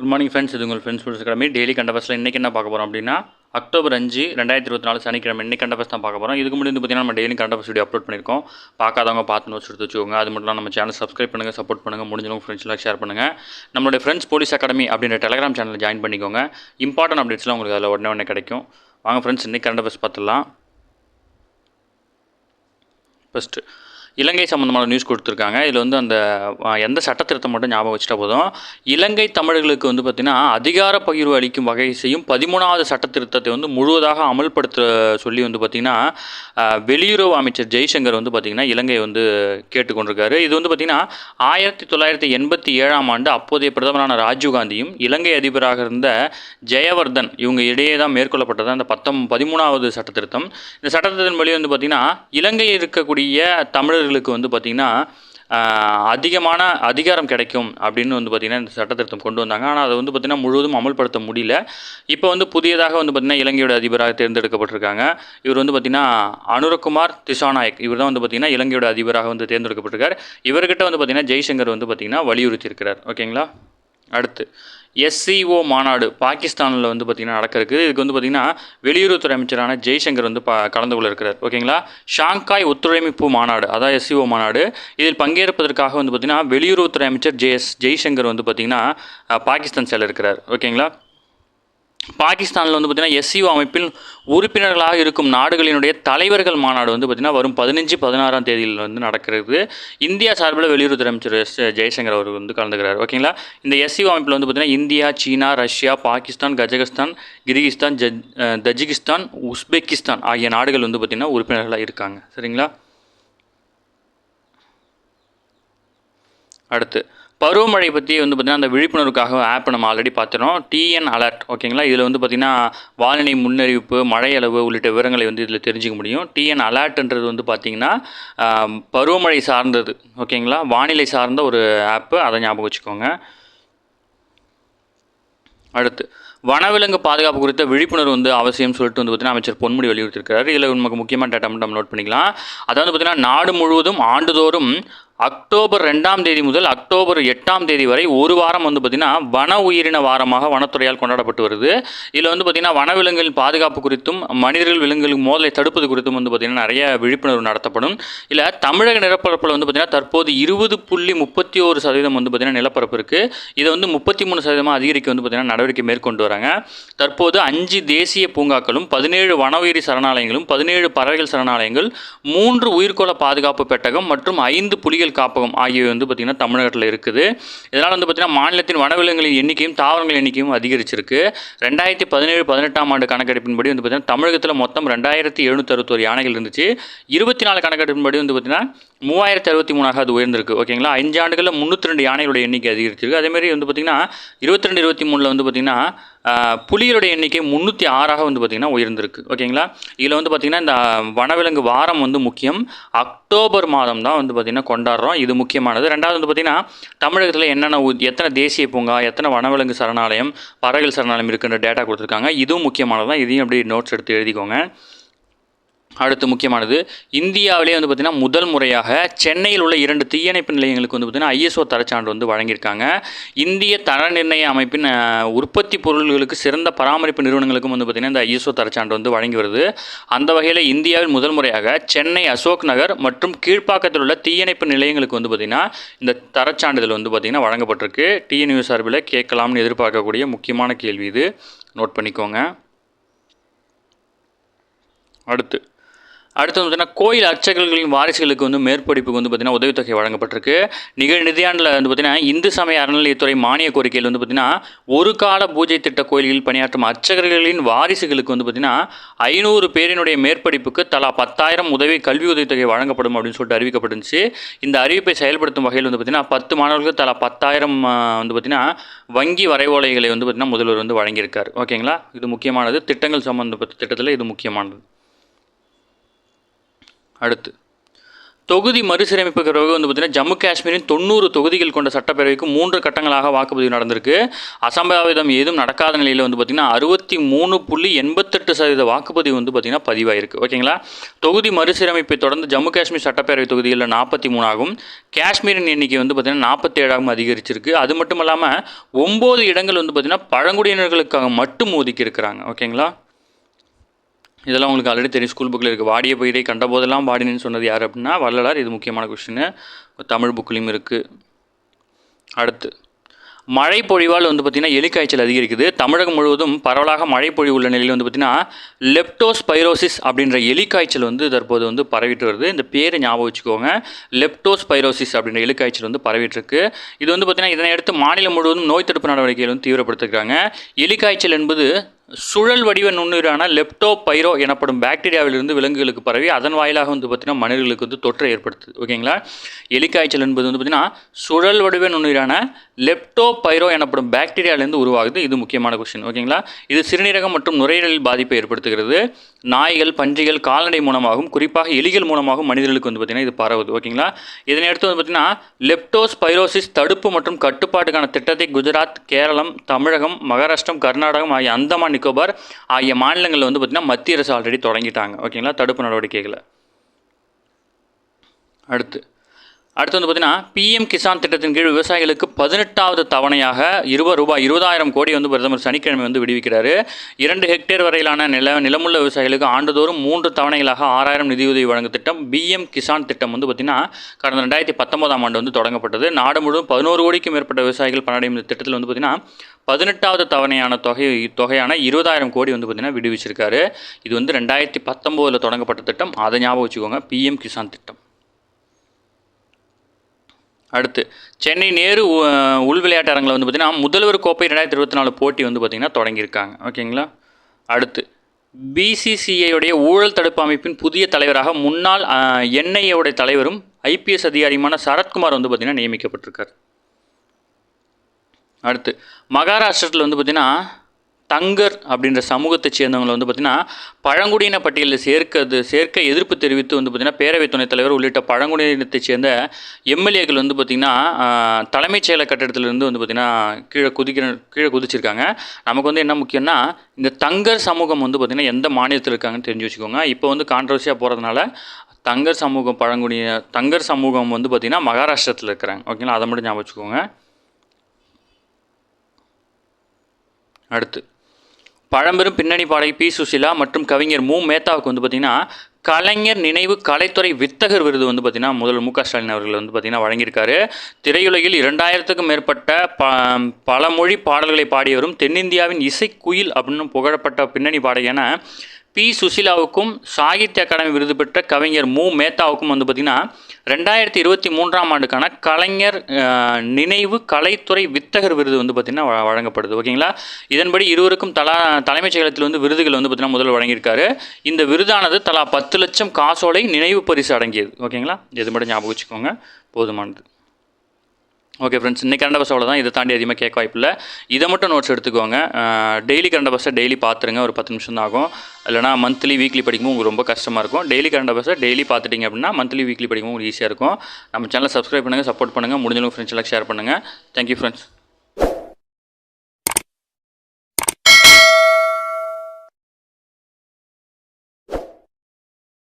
Good morning friends. இது உங்கள் friends sports academy. Daily கண்டபஸ்ஸில் இன்றைக்கி என்ன பார்க்க போகிறோம் அப்படின்னா அக்டோபர் 5 2024 சனிக்கிழமை இன்றைக்கி கண்டபஸ் தான் பார்க்க போகிறோம். இதுக்கு முன்னாடி பார்த்தீங்கன்னா நம்ம டெய்லி கண்டபஸ் வீடியோ அப்லோட் பண்ணியிருக்கோம். பார்க்காதவங்க பார்த்து நோட்ஸ் எடுத்து வச்சுக்கோங்க. அது மட்டும் நம்ம சேனல் சப்ஸ்கிரைப் பண்ணுங்கள், சப்போர்ட் பண்ணுங்கள், முடிஞ்சவங்க ஃப்ரெண்ட்ஸ்லாம் ஷேர் பண்ணுங்கள். நம்மளுடைய ஃப்ரெண்ட்ஸ் போலீஸ் அகாடமி அப்படின்ற டெலிகிராம் சேனலில் ஜாயின் பண்ணிக்கோங்க. இம்பார்ட்டன்ட் அப்டேட்ஸ்லாம் உங்களுக்கு அதில் உடனே கிடைக்கும். வாங்க ஃப்ரெண்ட்ஸ், இன்றைக்கி கண்டபஸ் பார்த்துடலாம். ஃபஸ்ட்டு இலங்கை சம்மந்தமான நியூஸ் கொடுத்துருக்காங்க. இதில் வந்து அந்த எந்த சட்டத்திருத்தம் மட்டும் ஞாபகம் வச்சுட்டா போதும். இலங்கை தமிழர்களுக்கு வந்து பார்த்திங்கன்னா அதிகார பகிர்வு அளிக்கும் வகை செய்யும் 13வது சட்டத்திருத்தத்தை வந்து முழுவதாக அமல்படுத்த சொல்லி வந்து பார்த்திங்கன்னா வெளியுறவு அமைச்சர் ஜெய்சங்கர் வந்து பார்த்திங்கன்னா இலங்கை வந்து கேட்டுக்கொண்டிருக்காரு. இது வந்து பார்த்திங்கன்னா 1987ஆம் ஆண்டு அப்போதைய பிரதமரான ராஜீவ்காந்தியும் இலங்கை அதிபராக இருந்த ஜெயவர்தன் இவங்க இடையே தான் மேற்கொள்ளப்பட்டது அந்த 13வது சட்டத்திருத்தம். இந்த சட்டத்தின் வழி வந்து பார்த்திங்கன்னா இலங்கையில் இருக்கக்கூடிய தமிழர்களுக்கு வந்து பார்த்திங்கன்னா அதிகமான அதிகாரம் கிடைக்கும் அப்படின்னு வந்து பார்த்திங்கன்னா இந்த சட்டத்திருத்தம் கொண்டு வந்தாங்க. ஆனால் அதை வந்து பார்த்திங்கன்னா முழுவதும் அமல்படுத்த முடியல. இப்போ வந்து புதியதாக வந்து பார்த்திங்கன்னா இலங்கையோட அதிபராக தேர்ந்தெடுக்கப்பட்டிருக்காங்க. இவர் வந்து பார்த்திங்கன்னா அனுரகுமார் திசாநாயக். இவர் தான் வந்து பார்த்திங்கன்னா இலங்கையோட அதிபராக வந்து தேர்ந்தெடுக்கப்பட்டிருக்கார். இவர்கிட்ட வந்து பார்த்திங்கன்னா ஜெய்சங்கர் வந்து பார்த்திங்கன்னா வலியுறுத்தியிருக்கிறார். ஓகேங்களா. அடுத்து SCO மாநாடு பாகிஸ்தானில் வந்து பார்த்திங்கன்னா நடக்கிறதுக்கு. இதுக்கு வந்து பார்த்திங்கன்னா வெளியுறவுத்துறை அமைச்சரான ஜெய்சங்கர் வந்து கலந்து கொள்ள இருக்கிறார். ஓகேங்களா. ஷாங்காய் ஒத்துழைப்பு மாநாடு, அதாவது SCO மாநாடு. இதில் பங்கேற்பதற்காக வந்து பார்த்திங்கன்னா வெளியுறவுத்துறை அமைச்சர் ஜெய்சங்கர் வந்து பார்த்திங்கன்னா பாகிஸ்தான் செல்ல இருக்கிறார். ஓகேங்களா. பாகிஸ்தானில் வந்து பார்த்திங்கன்னா SCO அமைப்பில் உறுப்பினர்களாக இருக்கும் நாடுகளினுடைய தலைவர்கள் மாநாடு வந்து பார்த்திங்கன்னா வரும் 15-16ஆம் தேதியில் வந்து நடக்கிறது. இந்தியா சார்பில் வெளியுறவுத்துறை அமைச்சர் ஜெய்சங்கர் அவர் வந்து கலந்துக்கிறார். ஓகேங்களா. இந்த SCO அமைப்பில் வந்து பார்த்திங்கன்னா India, China, Russia, Pakistan, Kazakhstan, Kyrgyzstan, Tajikistan, Uzbekistan ஆகிய நாடுகள் வந்து பார்த்திங்கன்னா உறுப்பினர்களாக இருக்காங்க. சரிங்களா. அடுத்து பருவமழை பற்றி வந்து பார்த்திங்கன்னா அந்த விழிப்புணர்வுக்காக ஆப் நம்ம ஆல்ரெடி பார்த்துறோம். TN alert. ஓகேங்களா. இதில் வந்து பார்த்திங்கன்னா வானிலை முன்னறிவிப்பு, மழை அளவு உள்ளிட்ட விவரங்களை வந்து இதில் தெரிஞ்சுக்க முடியும். TN அலர்ட்ன்றது வந்து பார்த்திங்கன்னா பருவமழை சார்ந்தது. ஓகேங்களா. வானிலை சார்ந்த ஒரு ஆப்பு, அதை ஞாபகம் வச்சுக்கோங்க. அடுத்து வனவிலங்கு பாதுகாப்பு குறித்த விழிப்புணர்வு வந்து அவசியம் சொல்லிட்டு வந்து பார்த்திங்கன்னா அமைச்சர் பொன்முடி வலியுறுத்திருக்கிறார். இதில் நமக்கு முக்கியமான டேட்டா மட்டும் நம்ம நோட் பண்ணிக்கலாம். அதாவது பார்த்திங்கன்னா நாடு முழுவதும் ஆண்டுதோறும் அக்டோபர் 2ஆம் தேதி முதல் அக்டோபர் 8ஆம் தேதி வரை ஒரு வாரம் வந்து பார்த்திங்கன்னா வன உயிரின வாரமாக வனத்துறையால் கொண்டாடப்பட்டு வருது. இதில் வந்து பார்த்திங்கன்னா வனவிலங்குகளின் பாதுகாப்பு குறித்தும் மனிதர்கள் விலங்குகளுக்கு மோதலை தடுப்பது குறித்தும் வந்து பார்த்திங்கன்னா நிறைய விழிப்புணர்வு நடத்தப்படும். இல்லை தமிழக நிலப்பரப்பில் வந்து பார்த்திங்கன்னா தற்போது 20.31% வந்து பார்த்திங்கன்னா நிலப்பரப்பு இருக்குது. இதை வந்து 33% அதிகரிக்க வந்து பார்த்திங்கன்னா நடவடிக்கை மேற்கொண்டு வராங்க. தற்போது 5 தேசிய பூங்காக்களும் 17 வனஉயிரி சரணாலயங்களும் 17 பறவைகள் சரணாலயங்கள் 3 உயிர்கோள பாதுகாப்பு பெட்டகம் மற்றும் 5 புலிகள் காப்பகம் ஆகியவை வந்து பார்த்திங்கன்னா தமிழகத்தில் இருக்குது. இதனால் வந்து பார்த்திங்கன்னா மாநிலத்தின் வனவிலங்குகளின் எண்ணிக்கையும் தாவரங்கள் எண்ணிக்கையும் அதிகரிச்சிருக்கு. 2017-18ஆம் ஆண்டு கணக்கெடுப்பின்படி வந்து பார்த்திங்கன்னா தமிழகத்தில் மொத்தம் 2761 யானைகள் இருந்துச்சு. 24 கணக்கெடுப்பின்படி வந்து பார்த்திங்கன்னா 3063ஆக அது உயர்ந்திருக்கு. ஓகேங்களா. 5 ஆண்டுகளில் 302 யானைகளுடைய எண்ணிக்கை அதிகரிச்சிருக்கு. அதேமாதிரி வந்து பார்த்திங்கன்னா 22-23 வந்து பார்த்திங்கன்னா புலிகளுடைய எண்ணிக்கை 306ஆக வந்து பார்த்திங்கன்னா உயர்ந்திருக்கு. ஓகேங்களா. இதில் வந்து பார்த்திங்கன்னா இந்த வனவிலங்கு வாரம் வந்து முக்கியம். அக்டோபர் மாதம் தான் வந்து பார்த்திங்கன்னா கொண்டாடுறோம். இது முக்கியமானது. ரெண்டாவது வந்து பார்த்திங்கன்னா தமிழகத்தில் எத்தனை தேசிய பூங்கா, எத்தனை வனவிலங்கு சரணாலயம், பறவைகள் சரணாலயம் இருக்குன்ற டேட்டா கொடுத்துருக்காங்க. இதுவும் முக்கியமானது தான். இதையும் அப்படியே நோட்ஸ் எடுத்து எழுதிக்கோங்க. அடுத்து முக்கியமானது, இந்தியாவிலே வந்து பார்த்திங்கன்னா முதல் முறையாக சென்னையில் உள்ள 2 தீயணைப்பு நிலையங்களுக்கு வந்து பார்த்திங்கன்னா ISO தரச்சான்று வந்து வழங்கியிருக்காங்க. இந்திய தர நிர்ணய அமைப்பின் உற்பத்தி பொருள்களுக்கு சிறந்த பராமரிப்பு நிறுவனங்களுக்கும் வந்து பார்த்திங்கன்னா இந்த ISO தரச்சான்று வந்து வழங்கி வருது. அந்த வகையில் இந்தியாவில் முதல் முறையாக சென்னை அசோக் நகர் மற்றும் கீழ்ப்பாக்கத்தில் உள்ள தீயணைப்பு நிலையங்களுக்கு வந்து பார்த்திங்கன்னா இந்த தரச்சான்றிதழ் வந்து பார்த்திங்கன்னா வழங்கப்பட்டிருக்கு. TNU சார்பில் கேட்கலாம்னு எதிர்பார்க்கக்கூடிய முக்கியமான கேள்வி இது. நோட் பண்ணிக்கோங்க. அடுத்து வந்து பார்த்திங்கன்னா கோயில் அர்ச்சகர்களின் வாரிசுகளுக்கு வந்து மேற்படிப்புக்கு வந்து பார்த்திங்கன்னா உதவித்தொகை வழங்கப்பட்டிருக்கு. நிதியாண்டில் வந்து பார்த்திங்கன்னா இந்து சமய அறநிலையத்துறை மானிய கோரிக்கையில் வந்து பார்த்திங்கன்னா ஒரு கால பூஜை திட்ட கோயில்களில் பணியாற்றும் அர்ச்சகர்களின் வாரிசுகளுக்கு வந்து பார்த்திங்கன்னா 500 பேரினுடைய மேற்படிப்புக்கு தலா 10,000 கல்வி உதவித்தொகை வழங்கப்படும் அப்படின்னு சொல்லிட்டு அறிவிக்கப்பட்டுச்சு. இந்த அறிவிப்பை செயல்படுத்தும் வகையில் வந்து பார்த்திங்கன்னா 10 மாணவர்களுக்கு தலா 10,000 வந்து பார்த்திங்கன்னா வங்கி வரைவோலைகளை வந்து பார்த்திங்கன்னா முதல்வர் வந்து வழங்கியிருக்கார். ஓகேங்களா. இது முக்கியமானது. திட்டங்கள் சம்பந்தப்பட்ட திட்டத்தில் இது முக்கியமானது. அடுத்து தொகுதி மறுசீரமைப்புக்கு பிறகு வந்து பார்த்திங்கன்னா ஜம்மு காஷ்மீரின் 90 தொகுதிகள் கொண்ட சட்டப்பேரவைக்கு 3 கட்டங்களாக வாக்குப்பதிவு நடந்திருக்கு. அசம்பாவிதம் ஏதும் நடக்காத நிலையில் வந்து பார்த்திங்கன்னா 63.88% வாக்குப்பதிவு வந்து பார்த்திங்கன்னா பதிவாயிருக்கு. ஓகேங்களா. தொகுதி மறுசீரமைப்பை தொடர்ந்து ஜம்மு காஷ்மீர் சட்டப்பேரவை தொகுதிகளில் 43 ஆகும். காஷ்மீரின் எண்ணிக்கை வந்து பார்த்திங்கன்னா 47 அதிகரிச்சிருக்கு. அது மட்டும் இல்லாமல் 9 இடங்கள் வந்து பார்த்திங்கன்னா பழங்குடியினர்களுக்காக மட்டும் ஒதுக்கி இருக்கிறாங்க. ஓகேங்களா. இதெல்லாம் உங்களுக்கு ஆல்ரெடி தெரியும், ஸ்கூல் புக்கில் இருக்குது. வாடிய பயிரை கண்ட போதெல்லாம் வாடினு சொன்னது யார் அப்படின்னா வள்ளலார். இது முக்கியமான கொஸ்டின், தமிழ் புக்லேயும் இருக்குது. அடுத்து, மழை பொழிவால் வந்து பார்த்திங்கன்னா எலிக்காய்ச்சல் அதிகரிக்குது. தமிழகம் முழுவதும் பரவலாக மழை பொழிவு உள்ள நிலையில் வந்து பார்த்திங்கன்னா லெப்டோஸ்பைரோசிஸ் அப்படின்ற எலிக்காய்ச்சல் வந்து தற்போது வந்து பரவிட்டு வருது. இந்த பேரை ஞாபகம் வச்சுக்கோங்க, லெப்டோஸ்பைரோசிஸ் அப்படின்ற எலிக்காய்ச்சல் வந்து பரவிட்டுருக்கு. இது வந்து பார்த்திங்கன்னா இதனை அடுத்து மாநிலம் முழுவதும் நோய் தடுப்பு நடவடிக்கைகள் வந்து தீவிரப்படுத்திருக்காங்க. எலிக்காய்ச்சல் என்பது சுழல் வடிவ நுண்ணுயிரான லெப்டோபைரோ எனப்படும் பாக்டீரியாவிலிருந்து விலங்குகளுக்கு பரவி அதன் வாயிலாக வந்து பார்த்திங்கன்னா மனிதர்களுக்கு வந்து தொற்றை ஏற்படுத்துது. ஓகேங்களா. எலிக்காய்ச்சல் என்பது வந்து பார்த்திங்கன்னா சுழல் வடிவ நுண்ணுயிரான லெப்டோபைரோ எனப்படும் பாக்டீரியாவிலிருந்து உருவாகுது. இது முக்கியமான கொஸ்டின். ஓகேங்களா. இது சிறுநீரகம் மற்றும் நுரையீரலில் பாதிப்பை ஏற்படுத்துகிறது. நாய்கள், பன்றிகள், கால்நடை மூலமாகவும் குறிப்பாக எலிகள் மூலமாகவும் மனிதர்களுக்கு வந்து பார்த்திங்கன்னா இது பரவுது. ஓகேங்களா. இதனை அடுத்து வந்து பார்த்திங்கன்னா லெப்டோஸ்பைரோசிஸ் தடுப்பு மற்றும் கட்டுப்பாட்டுக்கான திட்டத்தை குஜராத், கேரளம், தமிழகம், மகாராஷ்டிரம், கர்நாடகம் ஆகிய அந்தமான் நிக்கோபார் ஆகிய மாநிலங்களில் வந்து பார்த்திங்கன்னா மத்திய அரசு ஆல்ரெடி தொடங்கிட்டாங்க. ஓகேங்களா, தடுப்பு நடவடிக்கைகளை. அடுத்து வந்து பார்த்திங்கன்னா பிஎம் கிசான் திட்டத்தின் கீழ் விவசாயிகளுக்கு 18வது தவணையாக ரூபாய் 20,000 கோடி வந்து பிரதமர் சனிக்கிழமை வந்து விடுவிக்கிறார். 2 ஹெக்டேர் வரையிலான நிலமுள்ள விவசாயிகளுக்கு ஆண்டுதோறும் 3 தவணைகளாக 6,000 நிதியுதவி வழங்கும் திட்டம் பிஎம் கிசான் திட்டம் வந்து பார்த்திங்கன்னா கடந்த 2019ஆம் ஆண்டு வந்து தொடங்கப்பட்டது. நாடு முழுவதும் 11 கோடிக்கும் மேற்பட்ட விவசாயிகள் பலனடையும் இந்த திட்டத்தில் வந்து பார்த்திங்கன்னா 18வது தவணையான தொகையான 20,000 கோடி வந்து பார்த்திங்கன்னா விடுவிச்சிருக்காரு. இது வந்து 2019 தொடங்கப்பட்ட திட்டம், அதை ஞாபகம் வச்சுக்கோங்க, பிஎம் கிசான் திட்டம். அடுத்து, சென்னை நேரு உள் விளையாட்டு அரங்கில் வந்து பார்த்திங்கன்னா முதல்வர் கோப்பை 2024 போட்டி வந்து பார்த்திங்கன்னா தொடங்கியிருக்காங்க. ஓகேங்களா. அடுத்து, பிசிசிஐயுடைய ஊழல் தடுப்பு அமைப்பின் புதிய தலைவராக முன்னாள் என்ஐஏவுடைய தலைவரும் ஐபிஎஸ் அதிகாரியுமான சரத்குமார் வந்து பார்த்திங்கன்னா நியமிக்கப்பட்டிருக்கார். அடுத்து, மகாராஷ்டிரத்தில் வந்து பார்த்திங்கன்னா தங்கர் அப்படின்ற சமூகத்தை சேர்ந்தவங்களை வந்து பார்த்திங்கன்னா பழங்குடியின பட்டியலில் சேர்க்க எதிர்ப்பு தெரிவித்து வந்து பார்த்திங்கன்னா பேரவைத் துணைத் தலைவர் உள்ளிட்ட பழங்குடியினத்தை சேர்ந்த எம்எல்ஏக்கள் வந்து பார்த்திங்கன்னா தலைமைச் செயலக கட்டிடத்திலிருந்து வந்து பார்த்திங்கன்னா கீழே குதிச்சிருக்காங்க. நமக்கு வந்து என்ன முக்கியம்னா இந்த தங்கர் சமூகம் வந்து பார்த்திங்கன்னா எந்த மாநிலத்தில் இருக்காங்கன்னு தெரிஞ்சு வச்சுக்கோங்க. இப்போ வந்து கான்ட்ரவர்சியாக போகிறதுனால தங்கர் சமூகம் வந்து பார்த்திங்கன்னா மகாராஷ்டிரத்தில் இருக்கிறாங்க. ஓகேங்களா, அதை மட்டும் ஞாபகம் வச்சுக்கோங்க. அடுத்து, பழம்பெரும் பின்னணி பாடகி பி. சுசிலா மற்றும் கவிஞர் மு. மேத்தாவுக்கு வந்து பார்த்திங்கன்னா கலைஞர் நினைவு கலைத்துறை வித்தகர் விருது வந்து பார்த்திங்கன்னா முதல்வர் மு.க. ஸ்டாலின் அவர்கள் வந்து பார்த்திங்கன்னா வழங்கியிருக்காரு. திரையுலகில் 2000க்கும் மேற்பட்ட பல மொழி பாடல்களை பாடியவரும் தென்னிந்தியாவின் இசைக்குயில் அப்படின்னு புகழப்பட்ட பின்னணி பாடகியான பி. சுசிலாவுக்கும் சாகித்ய அகாடமி விருது பெற்ற கவிஞர் மு. மேத்தாவுக்கும் வந்து பார்த்திங்கன்னா 2023ஆம் ஆண்டுக்கான கலைஞர் நினைவு கலைத்துறை வித்தகர் விருது வந்து பார்த்திங்கன்னா வழங்கப்படுது. ஓகேங்களா. இதன்படி இருவருக்கும் தலைமைச் செயலகத்தில் வந்து விருதுகள் வந்து பார்த்திங்கன்னா முதல்வர் வழங்கியிருக்காரு. இந்த விருதானது தலா 10 லட்சம் காசோலை நினைவு பரிசு அடங்கியது. ஓகேங்களா, இது மட்டும் ஞாபகம் வச்சுக்கோங்க, போதுமானது. ஓகே ஃப்ரெண்ட்ஸ், இன்றைக்கி கரண்ட் அஃபேர்ஸ் அவ்வளோதான். இதை தாண்டி அதிகமாக கேட்க வாய்ப்பில்லை. இதை மட்டும் நோட்ஸ் எடுத்துக்கோங்க. டெய்லி கரண்ட் அஃபேர்ஸை டெய்லி பார்த்துருங்க, ஒரு 10 நிமிஷம் தான் ஆகும். இல்லைனா மந்த்லி வீக்லி படிக்கும்போது உங்களுக்கு ரொம்ப கஷ்டமாக இருக்கும். டெய்லி கரண்ட் அஃபேர்ஸை டெய்லி பார்த்துட்டிங்க அப்படின்னா மந்த்லி வீக்லி படிக்கும்போது உங்களுக்கு ஈஸியாக இருக்கும். நம்ம சேனலை சப்ஸ்கிரைப் பண்ணுங்கள், சப்போர்ட் பண்ணுங்கள், முடிஞ்சவங்க ஃப்ரெண்ட்ஸ் எல்லாம் ஷேர் பண்ணுங்கள். Thank you friends.